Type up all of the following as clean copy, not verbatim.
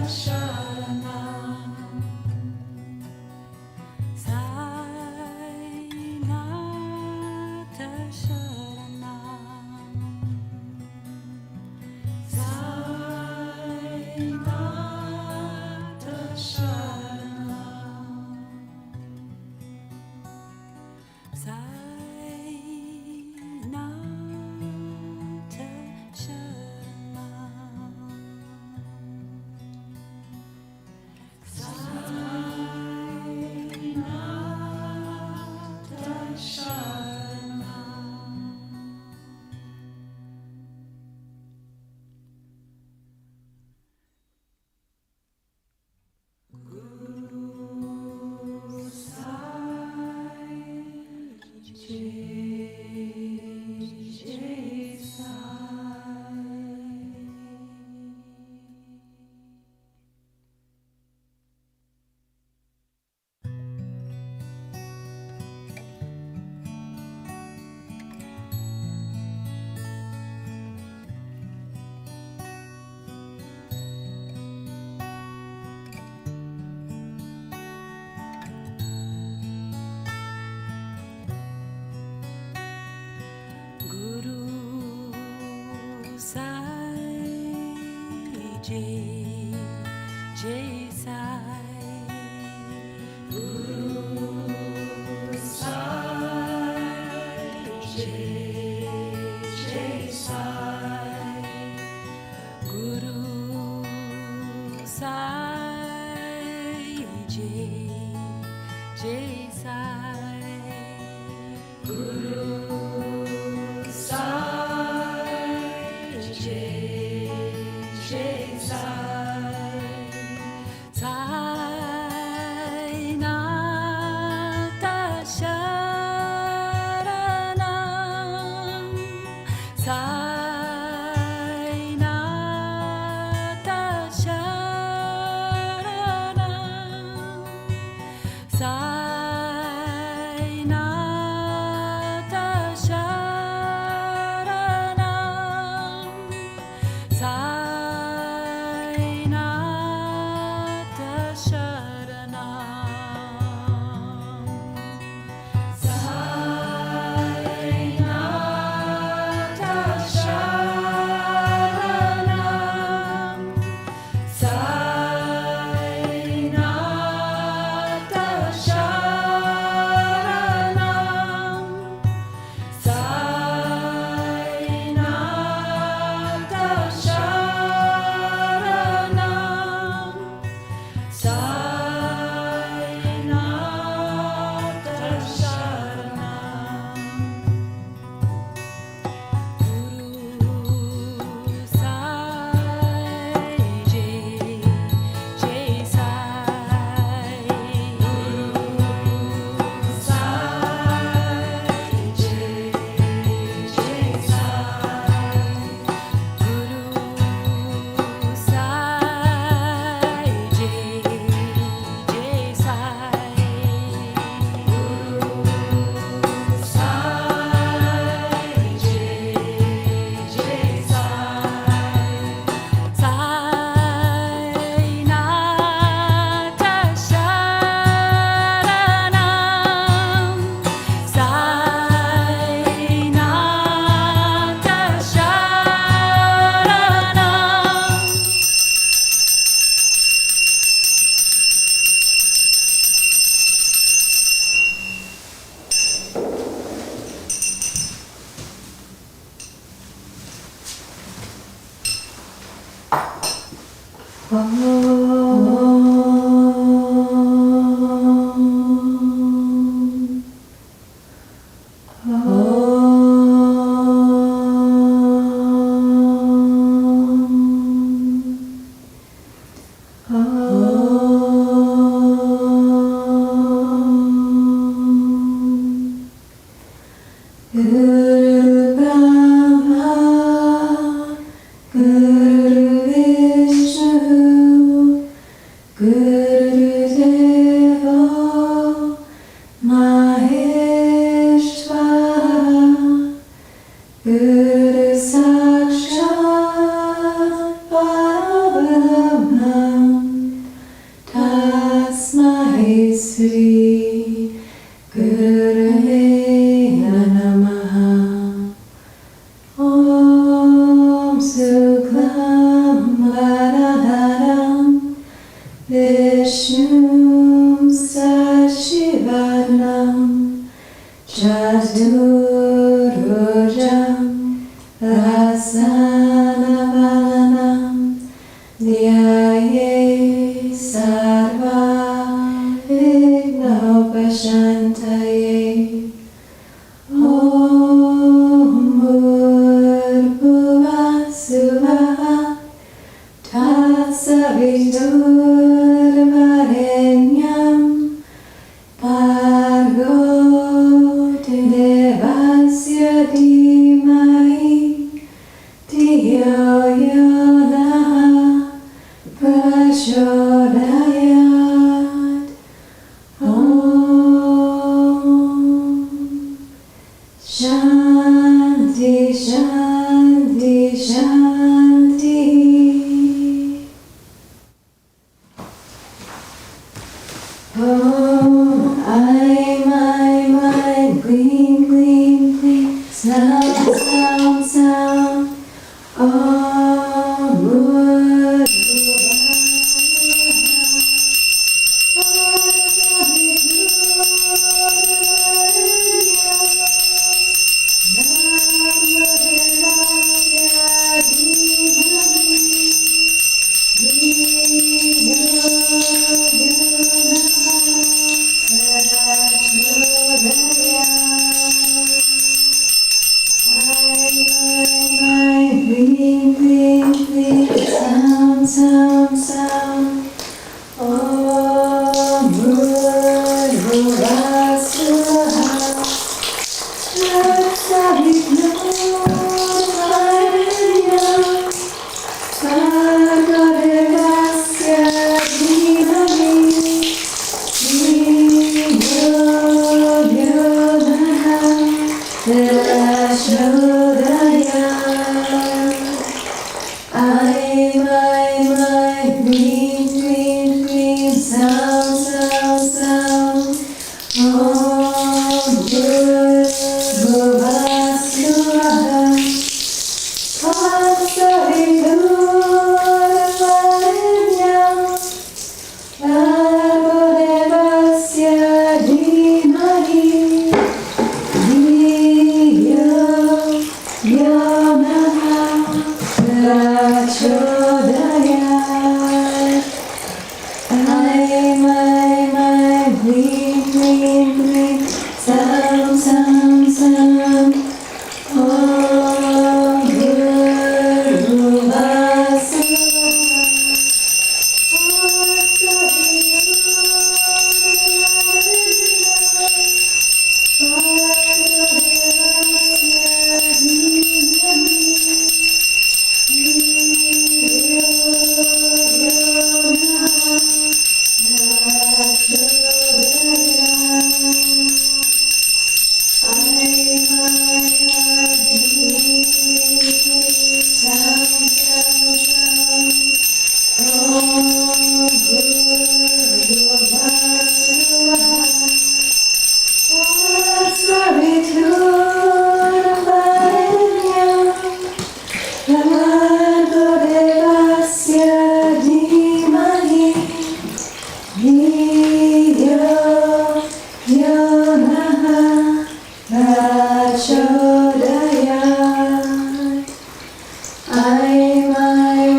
Guru Sakshat Parabrahma Sri Gurave Namaha. Om Suklam Varadharam Vishnu Sashivanam Chaturujam Rasanavanam Dhyaye Sarva Vignopashantaye. Om Bhurbhuvah Suvah Tatsaviturvarenyam Bhargo Devasya Dhimahi Dhiyo Yonah Prachodayat. Om Shanti Shanti Shanti. Om I, clean, clean, clean, sound, sound, sound. Om sound, sound. Om Bhurbhuvah Suvah Tatsaviturvarenyam Bhargo Devasya Dhimahi Dhiyo Yonah Prachodayat.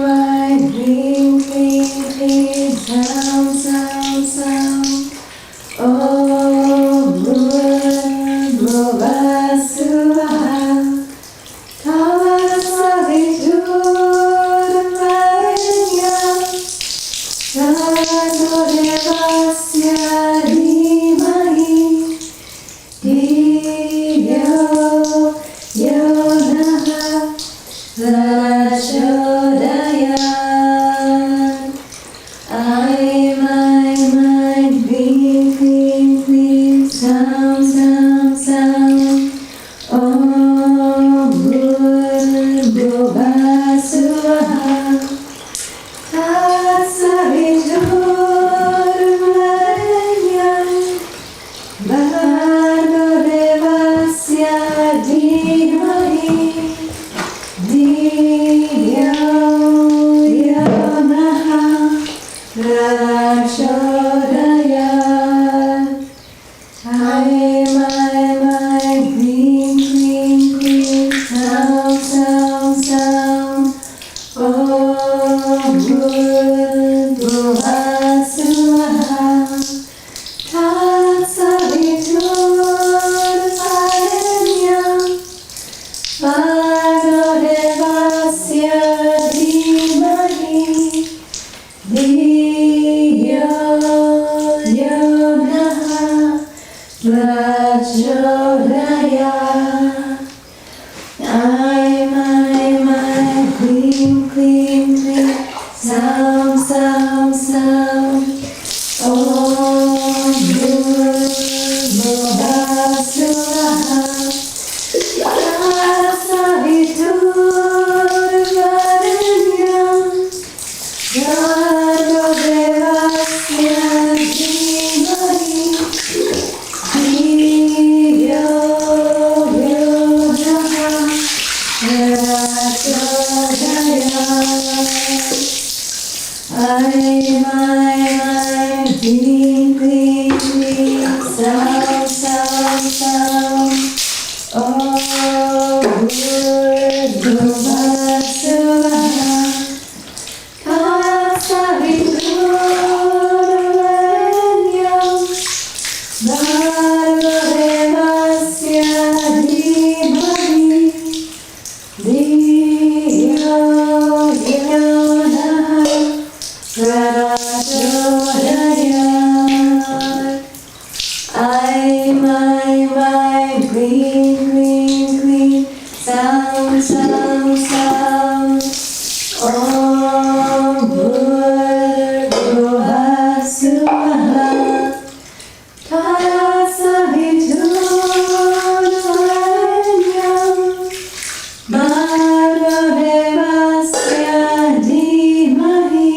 My, clean, clean, clean, sound, sound, sound. Om Bhurbhuvah Suvah Tatsaviturvarenyam Bhargo Devasya Dhimahi Dhiyo Yonah Prachodayat. My, clean, clean, clean, sound, sound, sound. Om Bhurbhuvah Suvah Rakshodaya. Aye, my, green, green, green, sound, sound, sound. Om Bhuvasvaha. Tatsaviturvarenyam. Bhargo devasya dhimahi. Dhiyo yo naha. Prachodaya. My, clean, clean, clean, sound, sound, sound. Om Bhuvasvaha. Tatsaviturvarenyam. Bhargo devasya dhimahi. Dhiyo yo naha. Prachodaya. My, clean, clean, clean, sound, sound, sound. Om Bhuvasvaha. Tatsaviturvarenyam. Bhargo devasya dhimahi. Dhiyo yo naha. Prachodaya. My, clean, clean, clean, sound, sound, sound. Om Bhuvasvaha. Tatsaviturvarenyam. Bhargo devasya dhimahi.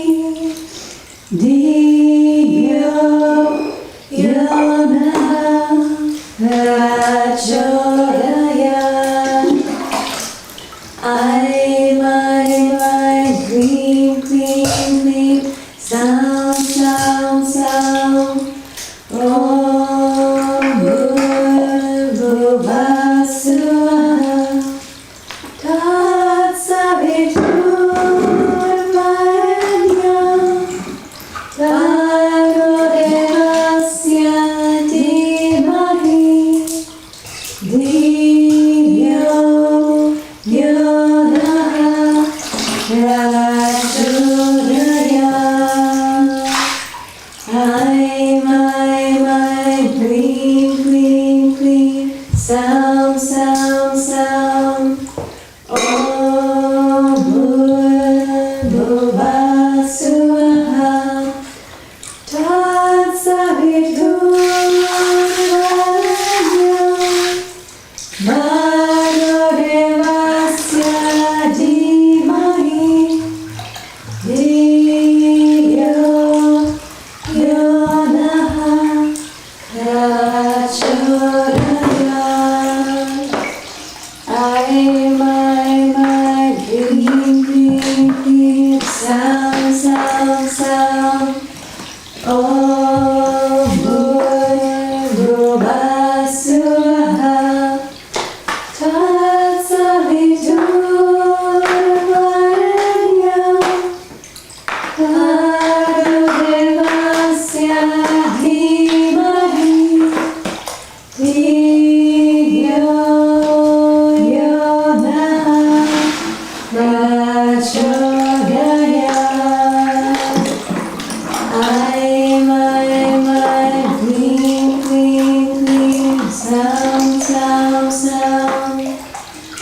Dhiyo yo naha. Prachodaya. My, clean, clean, clean, sound, sound, sound. Om Bhuvasvaha. Tatsaviturvarenyam. Bhargo devasya dhimahi. Dhiyo yo naha. Prachodaya. My, clean, clean, clean, sound, sound, sound. Om Bhuvasvaha. Tatsaviturvarenyam. Bhargo devasya dhimahi. Dhiyo yo naha. Prachodaya. My, clean, clean, clean, sound, sound, sound. Om Bhuvasvaha. Tatsaviturvarenyam. Bhargo devasya dhimahi. Dhiyo yo naha. Prachodaya. My, clean, clean, clean, sound, sound, sound.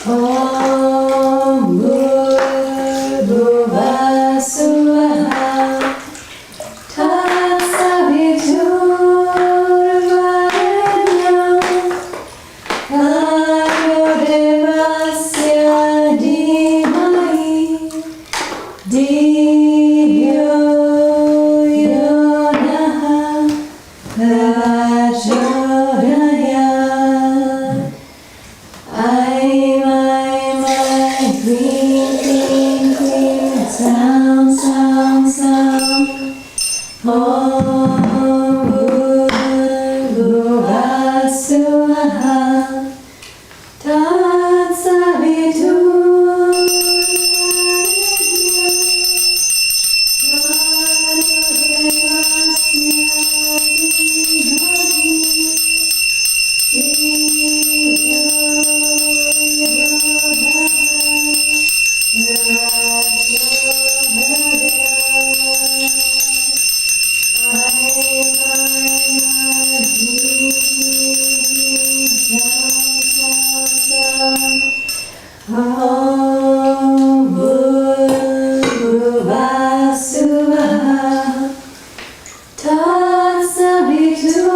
Om Bhuvasvaha. Tatsaviturvarenyam. Bhargo devasya dhimahi. Dhiyo yo naha. Prachodaya. My, clean, clean, clean, sound, sound, sound. Om Bhurvasvaha Tatsavitu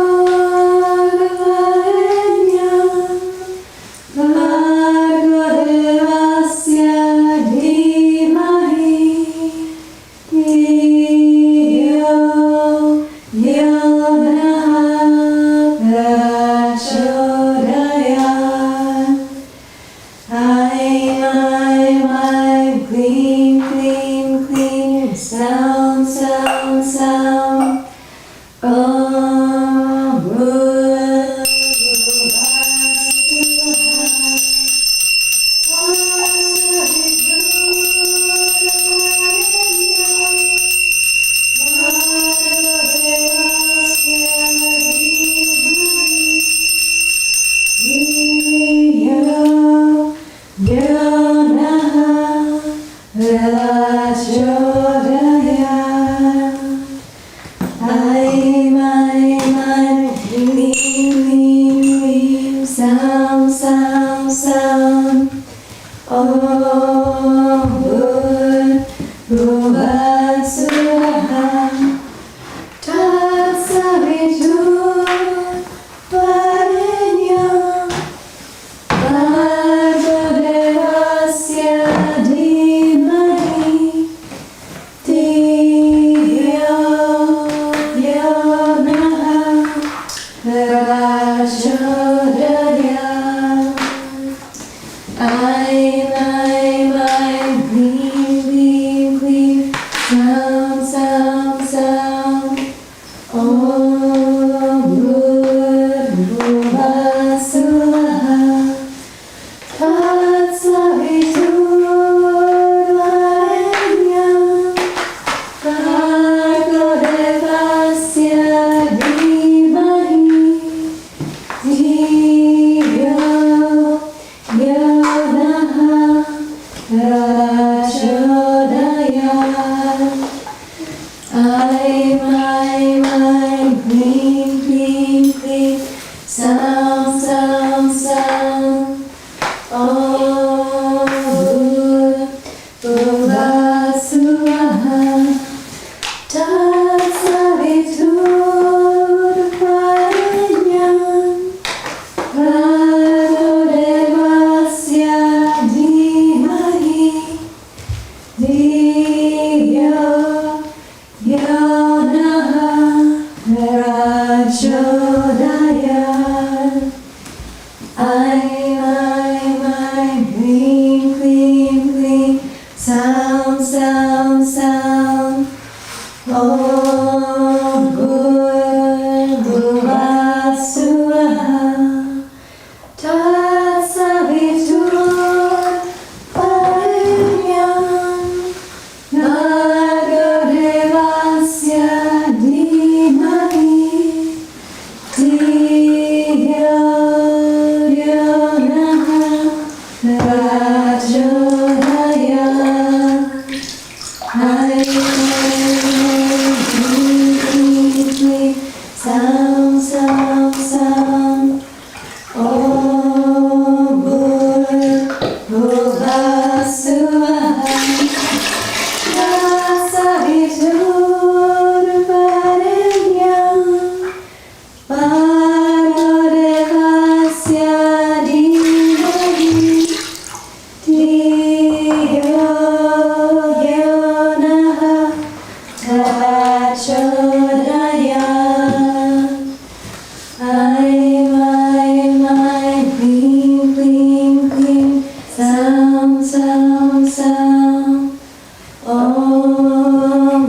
Om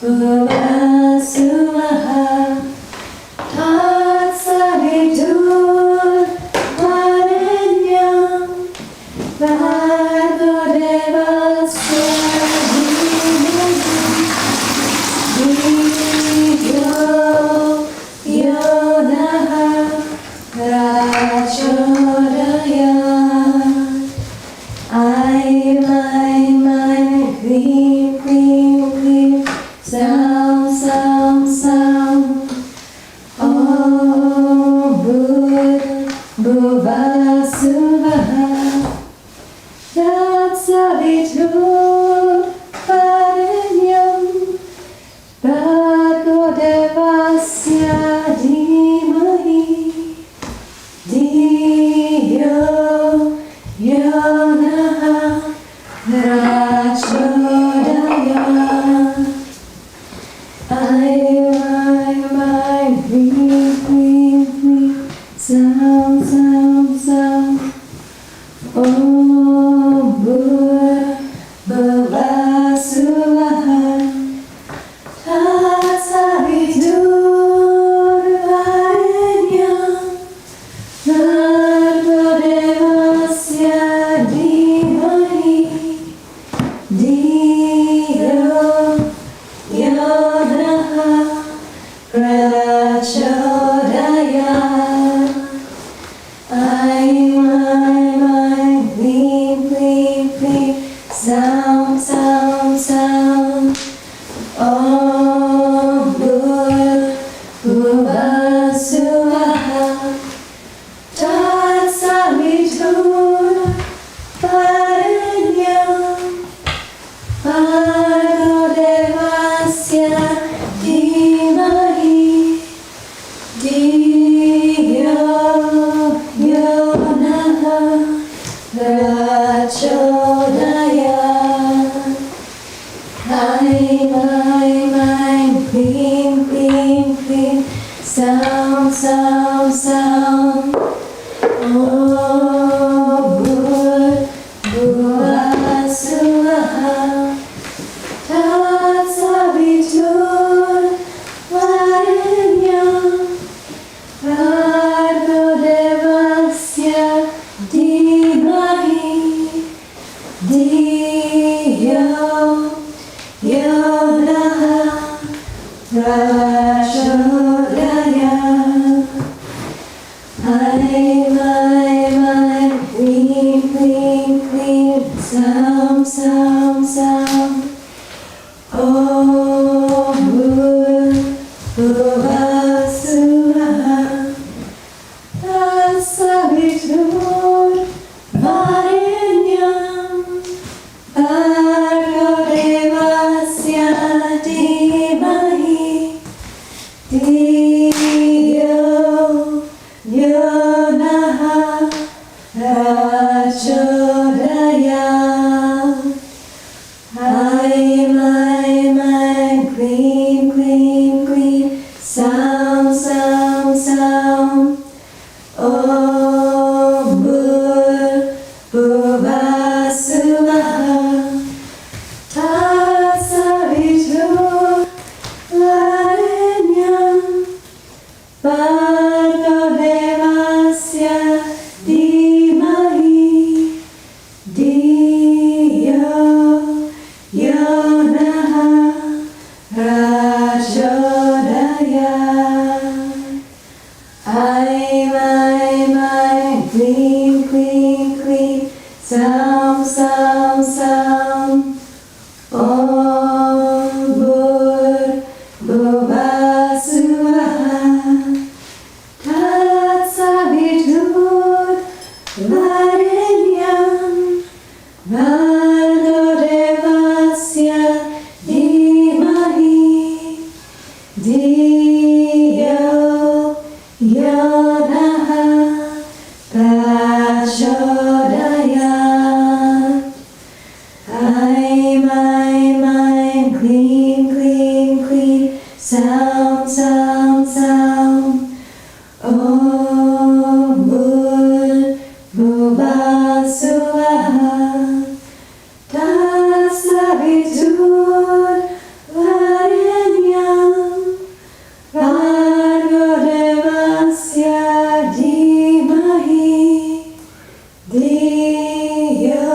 Bhur Om Bhurvasvaha Tatsaviturvarenyam Bhargo Devasya Dhimahi Dhiyo Yo Naha Prachodayat. Aim, clean, clean, clean, sound, sound, sound. Om Bhurvasvaha Tatsaviturvarenyam Bhargo Devasya Dhimahi Dhiyo Yo Naha Prachodayat. Aim, clean, clean, clean, sound, sound, sound. Om Bhurvasvaha Tatsaviturvarenyam Bhargo Devasya Dhimahi Dhiyo Yo Naha Prachodayat. Aim, clean, clean, clean, sound, sound, sound. Om Bhurvasvaha Tatsaviturvarenyam Bhargo Devasya Dhimahi Dhiyo Yo Naha Prachodayat. Aim, clean, clean, clean, sound, sound, sound. Om Bhurvasvaha Tatsaviturvarenyam Bhargo Devasya Dhimahi Dhiyo Yo Naha Prachodayat. Aim, clean, clean, clean, sound, sound, sound. Om Bhurvasvaha Tatsaviturvarenyam Bhargo Devasya Dhimahi Dhiyo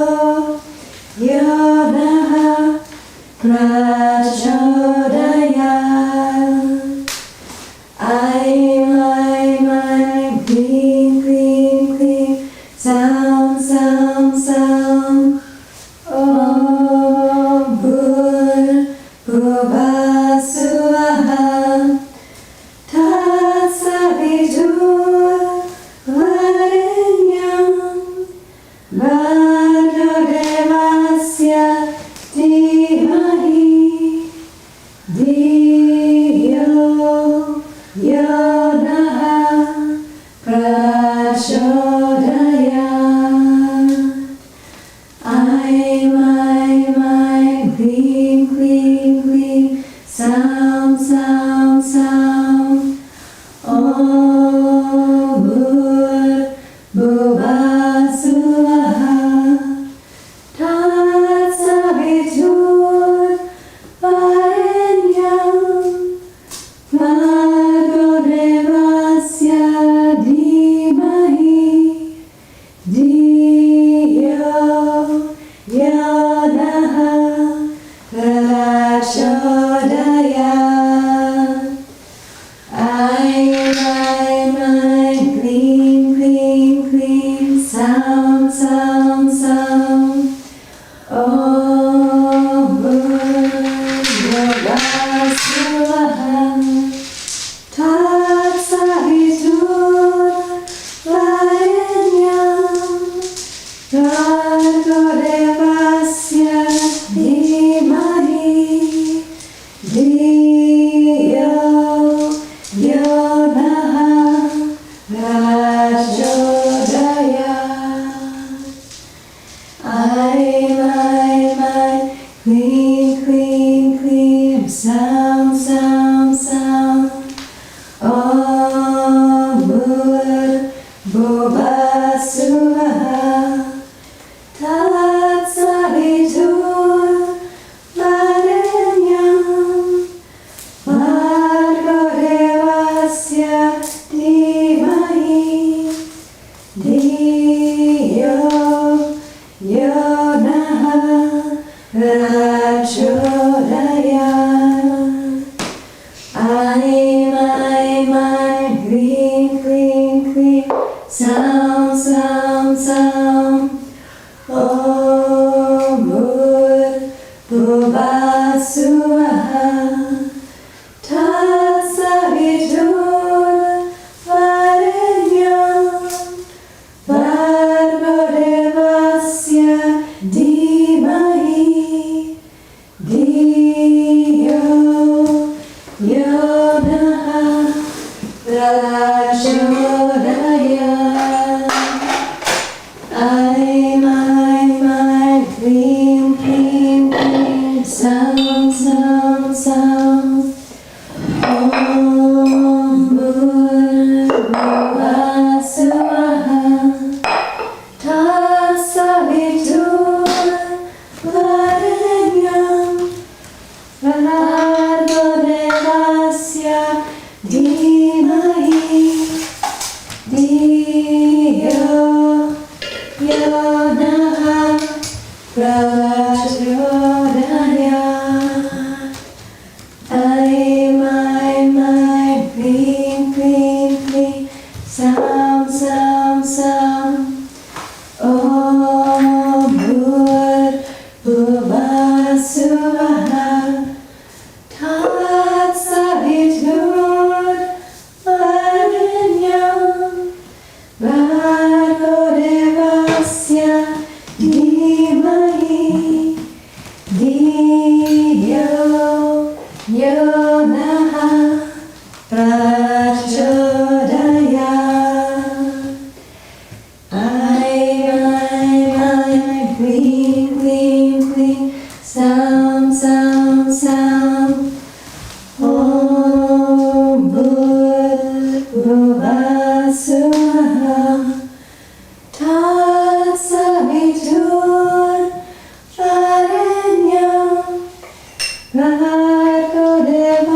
Yo Naha Prachodayat. Aim, clean, clean, clean, sound, sound, sound. Om Bhurvasvaha Tatsaviturvarenyam Bhargo Devasya Dhimahi Dhiyo Yo Naha Prachodayat. Aim, clean, clean, clean, sound, sound, sound. Om Bhurvasvaha Tatsaviturvarenyam Bhargo Devasya Dhimahi Dhiyo Yo Naha Prachodayat. Aim, clean, clean, clean, sound, sound, sound. Om Bhurvasvaha Swaha Tatsaviturvarenyam Bhargo Devasya Dhimahi Dhiyo Yo Naha Prachodayat. I, clean, clean, clean, sound, sound, sound. Om Bhur Bhuva Swaha Tatsavitur Varenyam Bhargo Devasya Dhimahi Dhiyo Yo Naha Prachodayat. I, clean, clean, clean, sound, sound, sound. Om Bhur Bhuva Swaha Tatsavitur Varenyam Bhargo Devasya Dhimahi Dhiyo Yo Naha Prachodayat. I, clean, clean, clean, sound, sound, sound. Om Bhur Bhuva Swaha Tatsavitur Varenyam Bhargo Devasya Dhimahi Dhiyo Yo Naha Prachodayat. I, clean, clean, clean, sound, sound, sound. Om Bhur Bhuva Swaha Tatsavitur Varenyam Bhargo Devasya Dhimahi Dhiyo Yo Naha Prachodayat. I, clean, clean, clean, sound, sound, sound. Om Bhur Bhuva Swaha Tatsavitur Varenyam Bhargo Devasya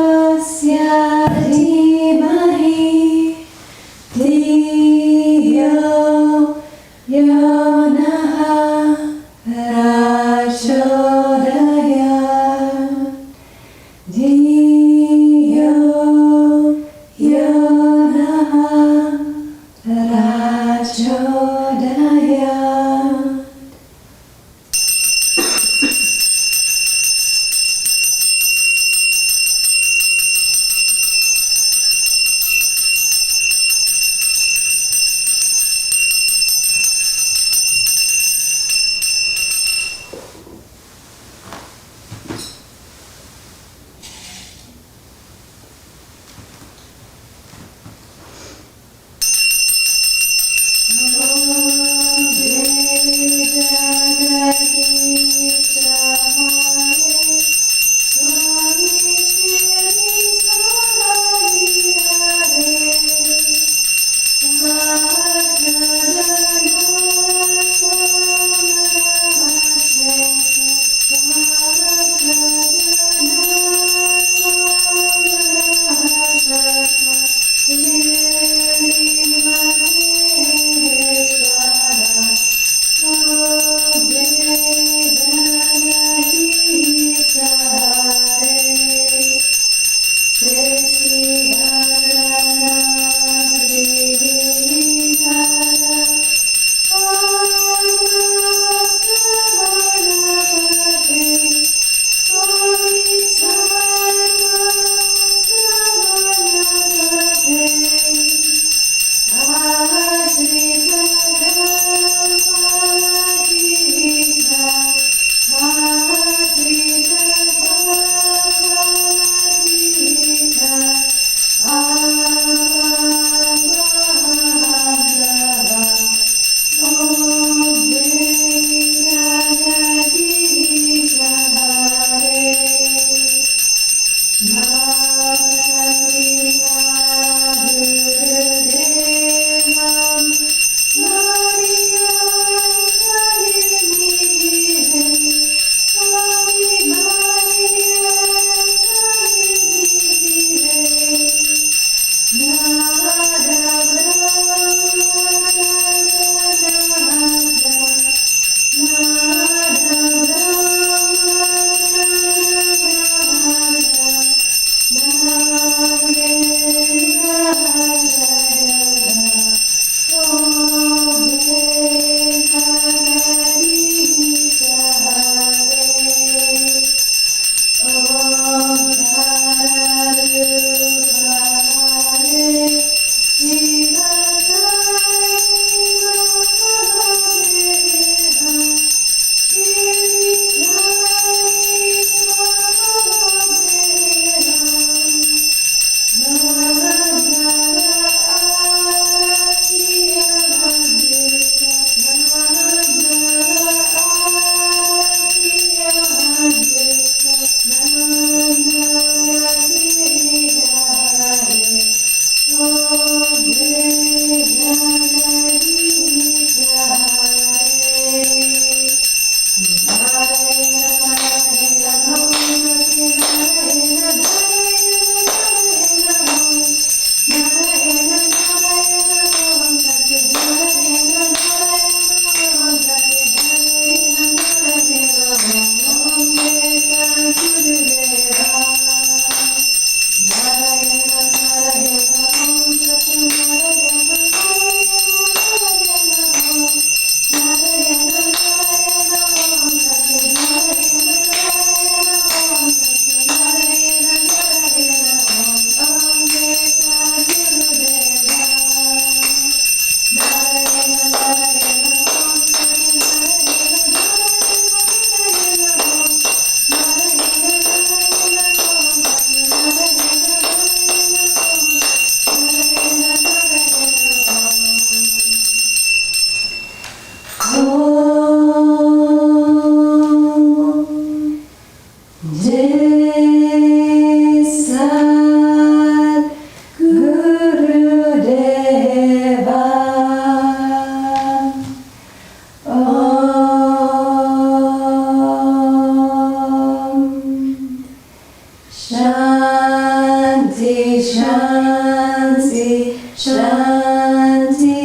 Shanti, Shanti, Shanti.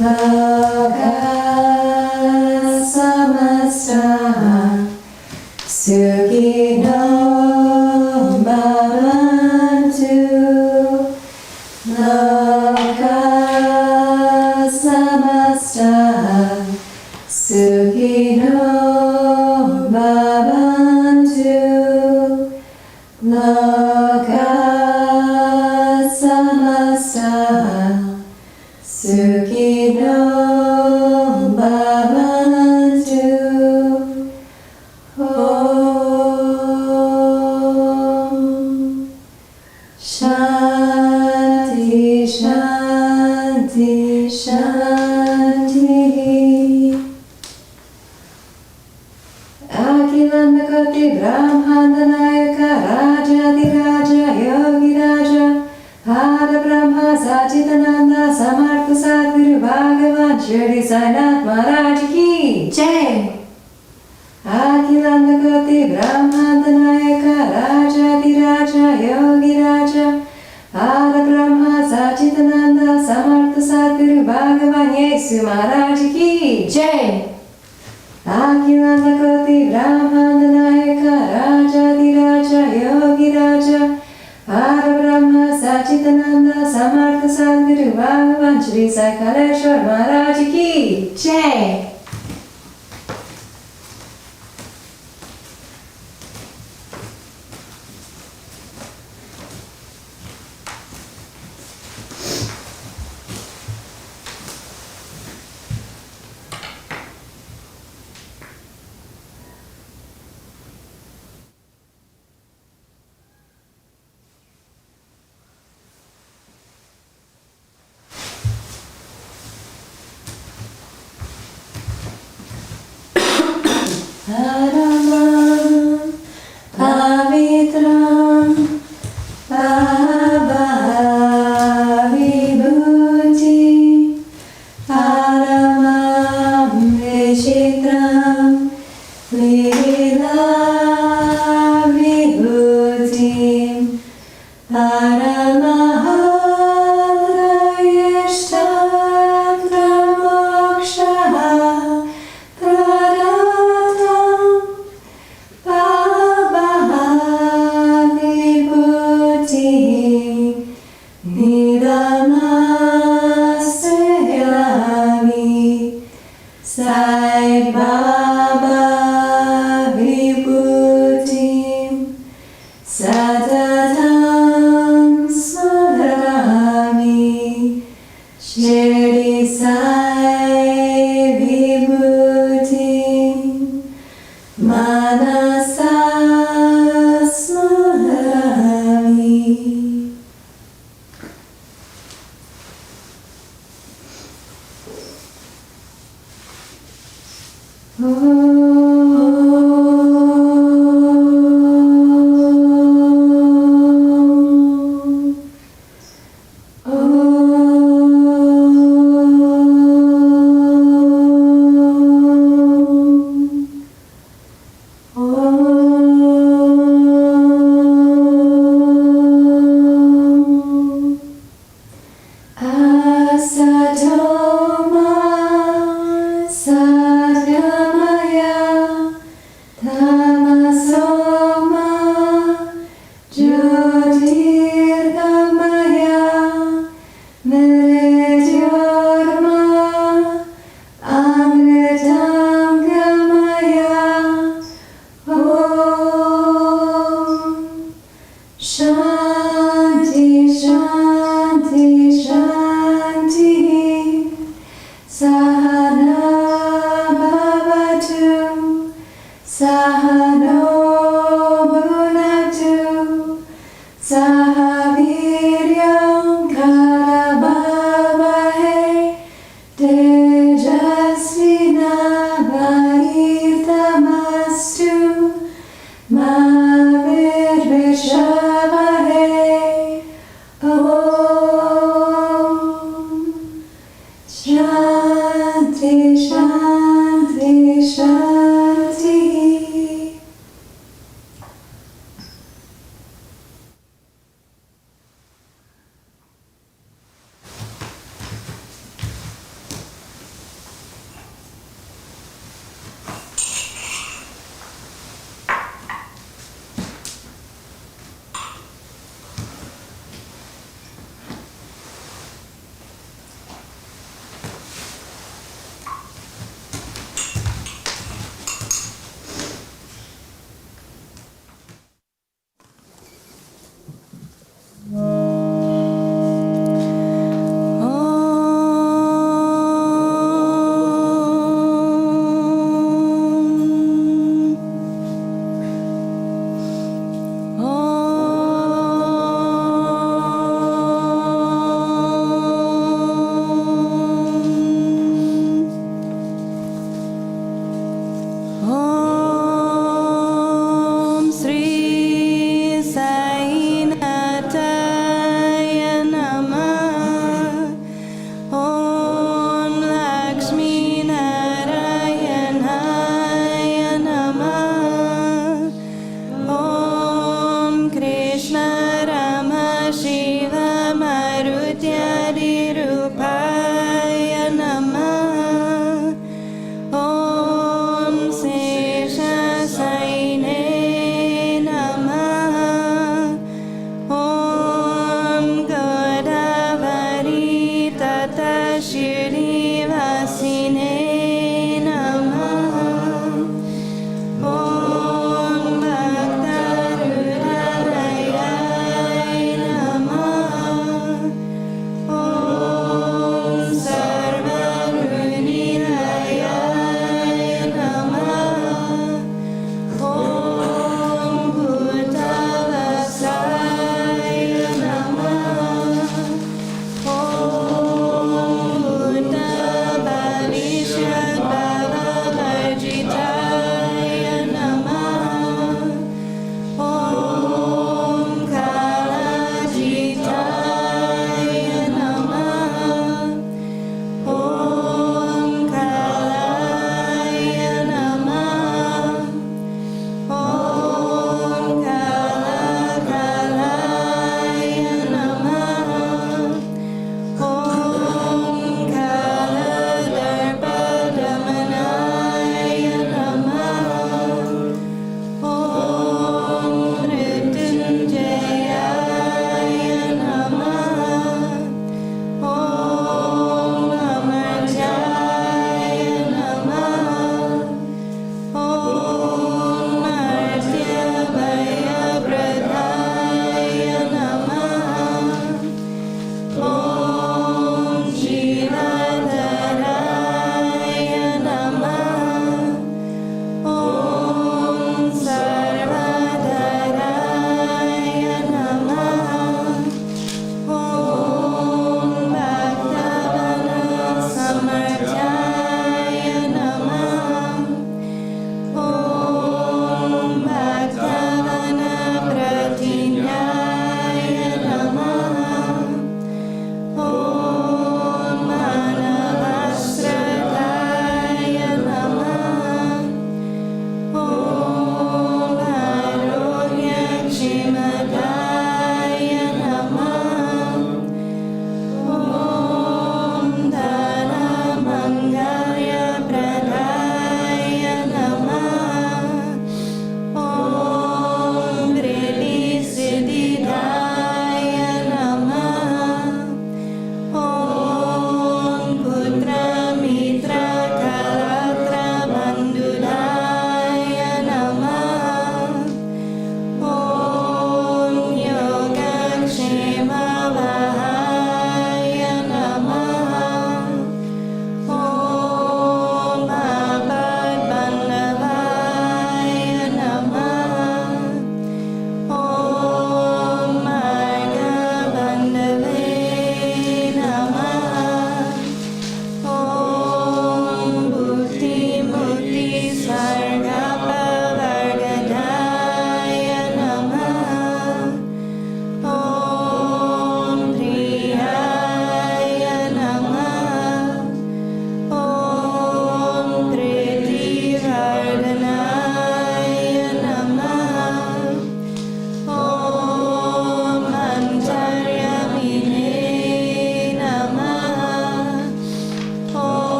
Loka samasta Sukhino bhavantu. Loka samasta Sukhino bhavantu. Loka samasta Sukhino bhavantu. Om Shanti, Shanti, Shanti. Akhilandakoti Brahmandanayaka Rajadiraja Yogiraja Hara Brahma Sachitananda Samartha Sadguru Bhagavan Shirdi Sainath Maharaj Ki Jai. Akhilandakoti Brahmandanayaka Rajadiraja Yogiraja Hara Brahma Sachitananda Samartha Sadguru Bhagavan Yesu Maharaj Ki Jai. Akhilandakoti Brahmandanayaka Rajadiraja Yogiraja Hara Brahma Sachitananda Samartha Sadguru Bhagavan Shri Sai Kaleshwar Maharaj Ki Jai.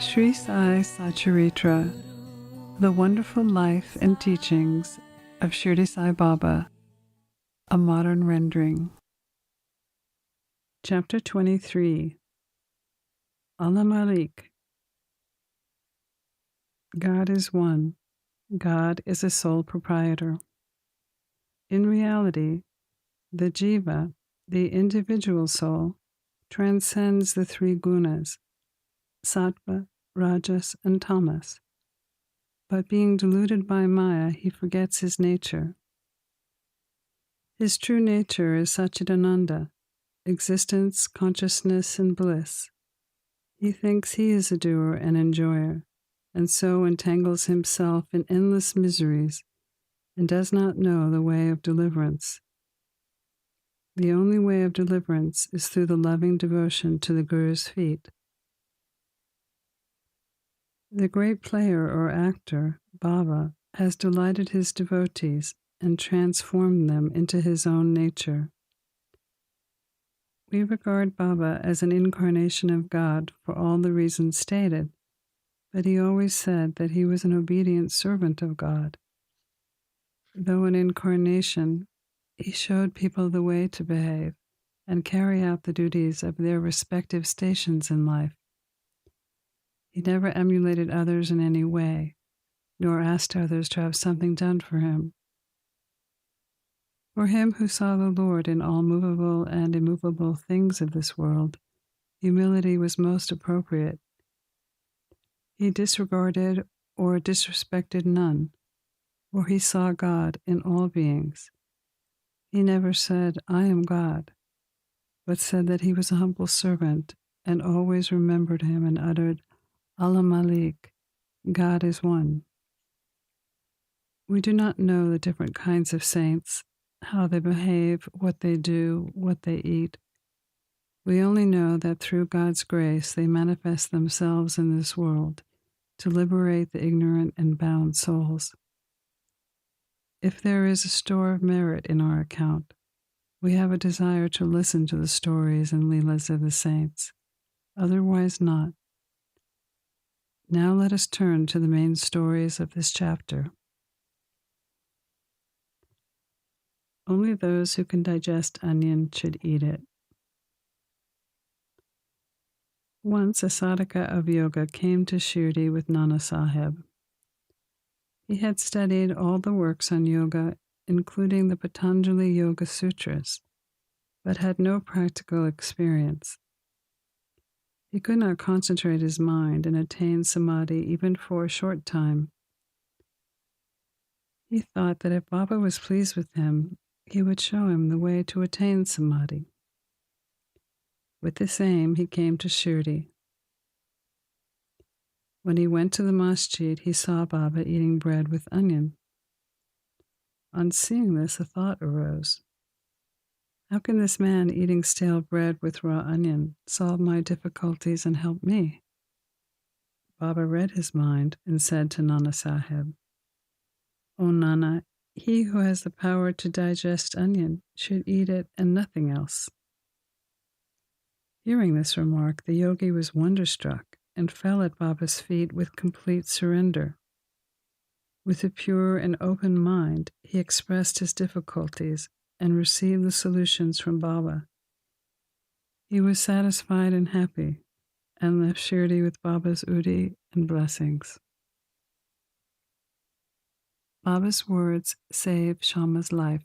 Sri Sai Satcharitra, The Wonderful Life and Teachings of Shirdi Sai Baba, a modern rendering. Chapter 23, Allah Malik. God is one. God is a sole proprietor. In reality, the jiva, the individual soul, transcends the three gunas, sattva, rajas, and tamas. But being deluded by Maya, he forgets his nature. His true nature is Satchidananda, existence, consciousness, and bliss. He thinks he is a doer and enjoyer, and so entangles himself in endless miseries and does not know the way of deliverance. The only way of deliverance is through the loving devotion to the Guru's feet. The great player or actor, Baba, has delighted his devotees and transformed them into his own nature. We regard Baba as an incarnation of God for all the reasons stated, but he always said that he was an obedient servant of God. Though an incarnation, he showed people the way to behave and carry out the duties of their respective stations in life. He never emulated others in any way, nor asked others to have something done for him. For him who saw the Lord in all movable and immovable things of this world, humility was most appropriate. He disregarded or disrespected none, for he saw God in all beings. He never said, "I am God," but said that he was a humble servant and always remembered him and uttered, Allah Malik, God is one. We do not know the different kinds of saints, how they behave, what they do, what they eat. We only know that through God's grace they manifest themselves in this world to liberate the ignorant and bound souls. If there is a store of merit in our account, we have a desire to listen to the stories and leelas of the saints, otherwise not. Now let us turn to the main stories of this chapter. Only those who can digest onion should eat it. Once a sadhaka of yoga came to Shirdi with Nana Sahib. He had studied all the works on yoga, including the Patanjali Yoga Sutras, but had no practical experience. He could not concentrate his mind and attain samadhi even for a short time. He thought that if Baba was pleased with him, he would show him the way to attain samadhi. With this aim, he came to Shirdi. When he went to the masjid, he saw Baba eating bread with onion. On seeing this, a thought arose. How can this man eating stale bread with raw onion solve my difficulties and help me? Baba read his mind and said to Nana Sahib, O Nana, he who has the power to digest onion should eat it and nothing else. Hearing this remark, the yogi was wonderstruck and fell at Baba's feet with complete surrender. With a pure and open mind, he expressed his difficulties and received the solutions from Baba. He was satisfied and happy and left Shirdi with Baba's udi and blessings. Baba's words saved Shama's life.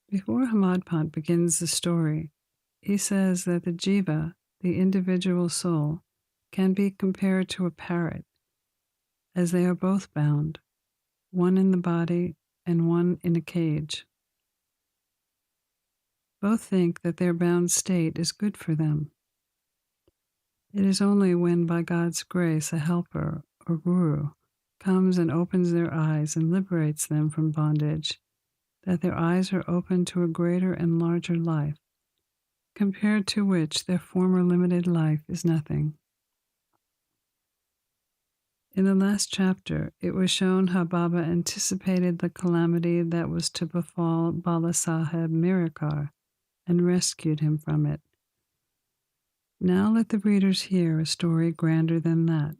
Before Hamadpant begins the story, he says that the jiva, the individual soul, can be compared to a parrot, as they are both bound, one in the body and one in a cage. Both think that their bound state is good for them. It is only when by God's grace a helper or guru comes and opens their eyes and liberates them from bondage that their eyes are open to a greater and larger life, compared to which their former limited life is nothing. In the last chapter, it was shown how Baba anticipated the calamity that was to befall Bala Sahib Mirakar and rescued him from it. Now let the readers hear a story grander than that.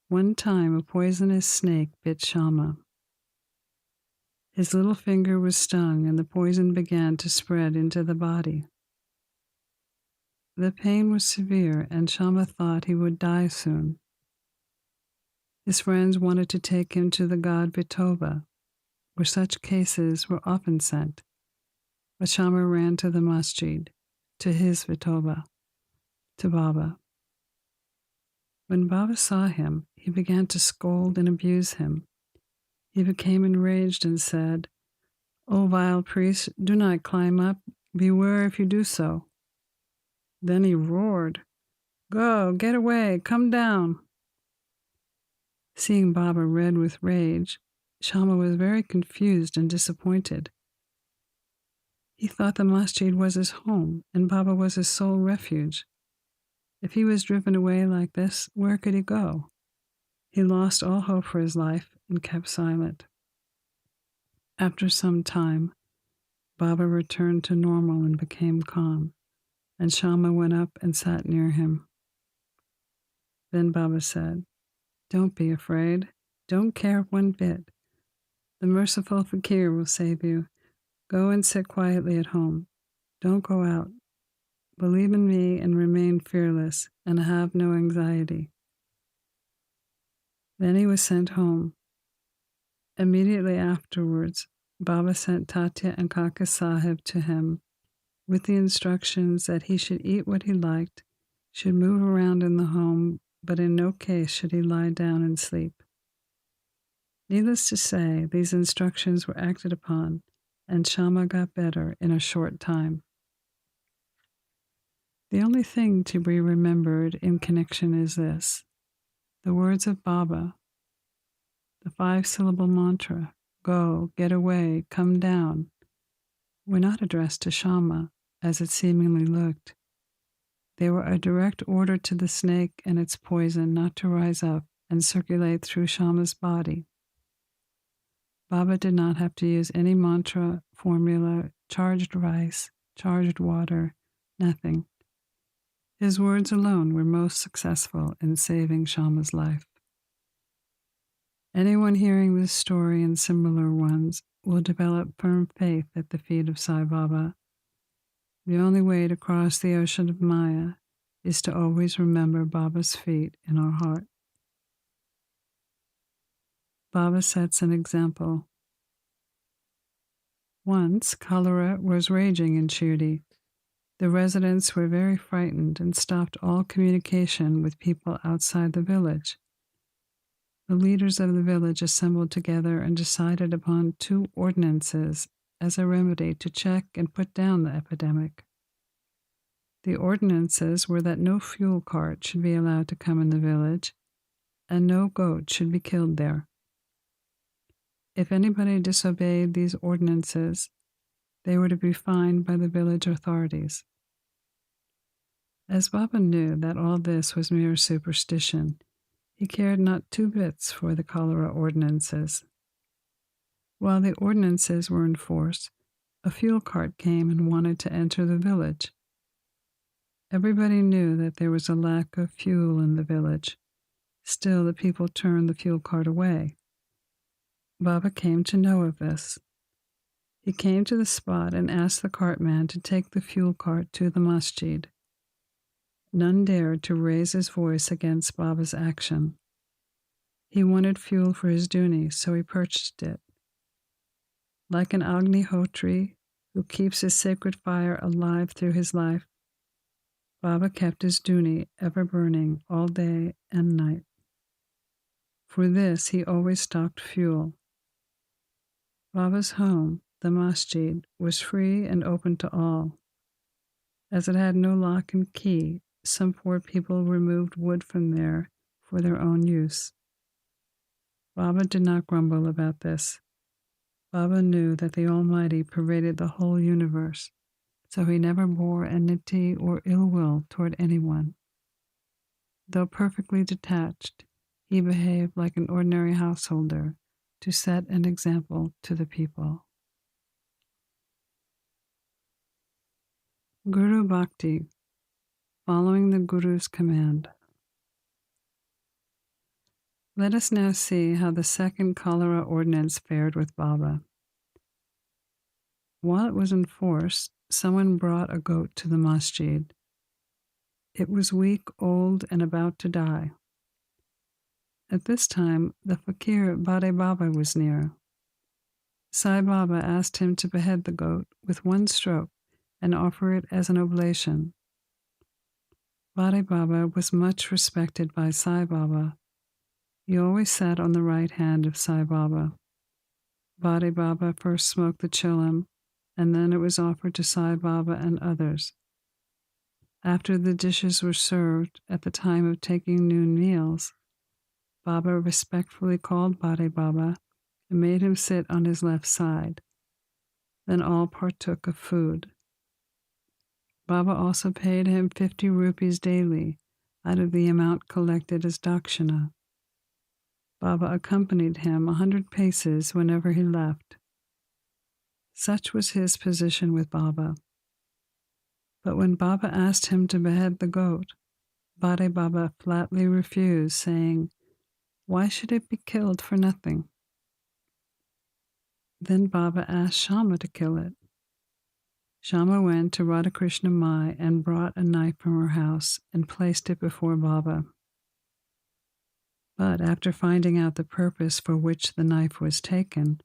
One time a poisonous snake bit Shama. His little finger was stung and the poison began to spread into the body. The pain was severe and Shama thought he would die soon. His friends wanted to take him to the god Vitova, where such cases were often sent, but Shama ran to the masjid, to his Vitova, to Baba. When Baba saw him, he began to scold and abuse him. He became enraged and said, "O vile priest, do not climb up. Beware if you do so." Then he roared, "Go, get away, come down." Seeing Baba red with rage, Shama was very confused and disappointed. He thought the masjid was his home and Baba was his sole refuge. If he was driven away like this, where could he go? He lost all hope for his life and kept silent. After some time, Baba returned to normal and became calm, and Shama went up and sat near him. Then Baba said, "Don't be afraid. Don't care one bit. The merciful fakir will save you. Go and sit quietly at home. Don't go out. Believe in me and remain fearless and have no anxiety." Then he was sent home. Immediately afterwards, Baba sent Tatya and Kaka Sahib to him with the instructions that he should eat what he liked, should move around in the home, but in no case should he lie down and sleep. Needless to say, these instructions were acted upon, and Shama got better in a short time. The only thing to be remembered in connection is this: the words of Baba, the 5-syllable mantra, "Go, get away, come down," were not addressed to Shama, as it seemingly looked. They were a direct order to the snake and its poison not to rise up and circulate through Shama's body. Baba did not have to use any mantra, formula, charged rice, charged water, nothing. His words alone were most successful in saving Shama's life. Anyone hearing this story and similar ones will develop firm faith at the feet of Sai Baba. The only way to cross the ocean of Maya is to always remember Baba's feet in our heart. Baba sets an example. Once, cholera was raging in Shirdi. The residents were very frightened and stopped all communication with people outside the village. The leaders of the village assembled together and decided upon 2 ordinances as a remedy to check and put down the epidemic. The ordinances were that no fuel cart should be allowed to come in the village, and no goat should be killed there. If anybody disobeyed these ordinances, they were to be fined by the village authorities. As Baba knew that all this was mere superstition, he cared not 2 bits for the cholera ordinances. While the ordinances were in force, a fuel cart came and wanted to enter the village. Everybody knew that there was a lack of fuel in the village. Still, the people turned the fuel cart away. Baba came to know of this. He came to the spot and asked the cartman to take the fuel cart to the masjid. None dared to raise his voice against Baba's action. He wanted fuel for his duni, so he purchased it. Like an Agnihotri who keeps his sacred fire alive through his life, Baba kept his duni ever burning all day and night. For this, he always stocked fuel. Baba's home, the masjid, was free and open to all. As it had no lock and key, some poor people removed wood from there for their own use. Baba did not grumble about this. Baba knew that the Almighty pervaded the whole universe, so he never bore enmity or ill will toward anyone. Though perfectly detached, he behaved like an ordinary householder to set an example to the people. Guru Bhakti. following the Guru's command. Let us now see how the second cholera ordinance fared with Baba. While it was in force, someone brought a goat to the masjid. It was weak, old, and about to die. At this time, the fakir Bade Baba was near. Sai Baba asked him to behead the goat with one stroke and offer it as an oblation. Bade Baba was much respected by Sai Baba. He always sat on the right hand of Sai Baba. Bade Baba first smoked the chilam, and then it was offered to Sai Baba and others. After the dishes were served at the time of taking noon meals, Baba respectfully called Bade Baba and made him sit on his left side. Then all partook of food. Baba also paid him 50 rupees daily out of the amount collected as dakshina. Baba accompanied him 100 paces whenever he left. Such was his position with Baba. But when Baba asked him to behead the goat, Bade Baba flatly refused, saying, "Why should it be killed for nothing?" Then Baba asked Shama to kill it. Shama went to Radhakrishna Mai and brought a knife from her house and placed it before Baba. But after finding out the purpose for which the knife was taken,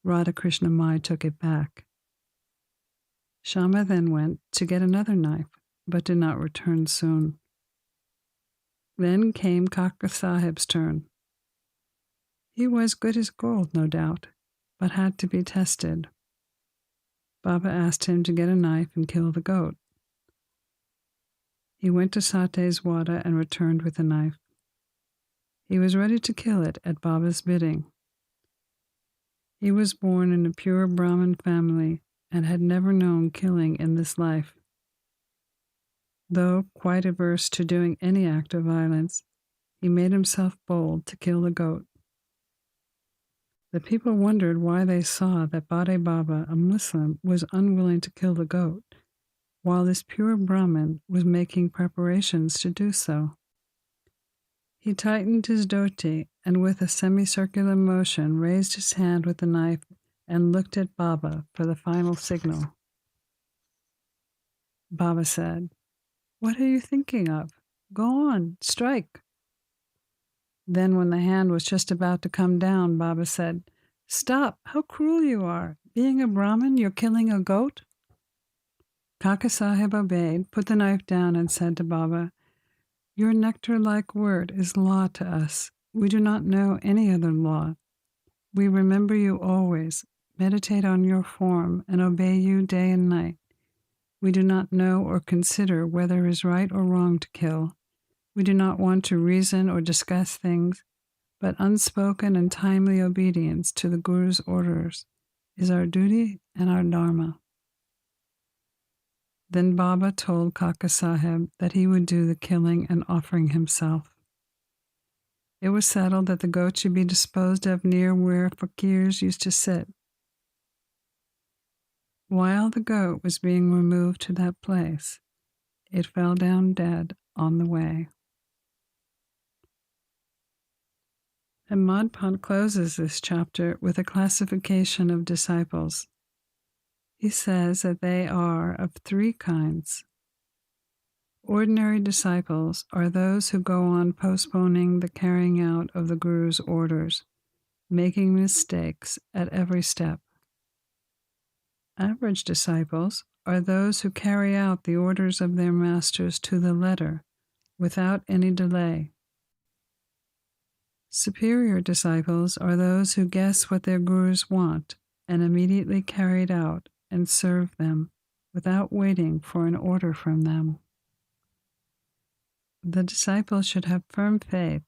Radhakrishna Mai took it back. Shama then went to get another knife, but did not return soon. Then came Kaka Sahib's turn. He was good as gold, no doubt, but had to be tested. Baba asked him to get a knife and kill the goat. He went to Sate's wada and returned with a knife. He was ready to kill it at Baba's bidding. He was born in a pure Brahmin family and had never known killing in this life. Though quite averse to doing any act of violence, he made himself bold to kill the goat. The people wondered why they saw that Bade Baba, a Muslim, was unwilling to kill the goat, while this pure Brahmin was making preparations to do so. He tightened his dhoti and with a semicircular motion raised his hand with the knife and looked at Baba for the final signal. Baba said, "What are you thinking of? Go on, strike." Then when the hand was just about to come down, Baba said, "Stop, how cruel you are. Being a Brahmin, you're killing a goat?" Kaka Sahib obeyed, put the knife down and said to Baba, "Your nectar-like word is law to us. We do not know any other law. We remember you always, meditate on your form, and obey you day and night. We do not know or consider whether it is right or wrong to kill. We do not want to reason or discuss things, but unspoken and timely obedience to the Guru's orders is our duty and our dharma." Then Baba told Kaka Sahib that he would do the killing and offering himself. It was settled that the goat should be disposed of near where fakirs used to sit. While the goat was being removed to that place, it fell down dead on the way. And Madhpant closes this chapter with a classification of disciples. He says that they are of 3 kinds. Ordinary disciples are those who go on postponing the carrying out of the Guru's orders, making mistakes at every step. Average disciples are those who carry out the orders of their masters to the letter, without any delay. Superior disciples are those who guess what their gurus want and immediately carry it out and serve them without waiting for an order from them. The disciples should have firm faith,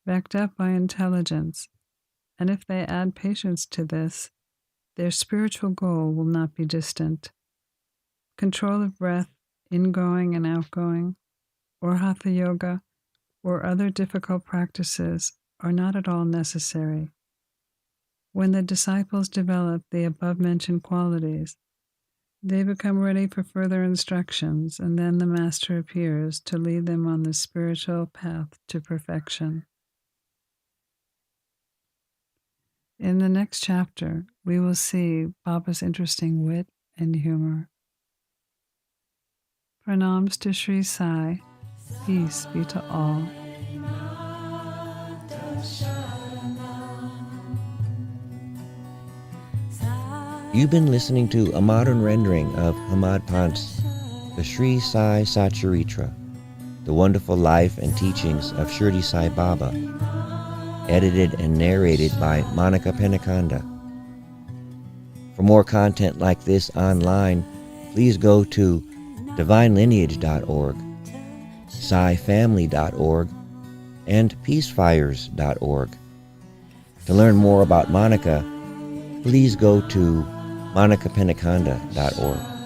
backed up by intelligence, and if they add patience to this, their spiritual goal will not be distant. Control of breath, ingoing and outgoing, or hatha yoga, or other difficult practices are not at all necessary. When the disciples develop the above-mentioned qualities, They become ready for further instructions, and then the Master appears to lead them on the spiritual path to perfection. In the next chapter, we will see Baba's interesting wit and humor. Pranams to Sri Sai. Peace be to all. You've been listening to a modern rendering of Hamad Pant's The Sri Sai Satcharitra, the wonderful life and teachings of Shirdi Sai Baba, edited and narrated by Monica Penacanda. For more content like this online, please go to divinelineage.org, SaiFamily.org, and peacefires.org. To learn more about Monica, please go to monicapenacanda.org.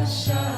Shah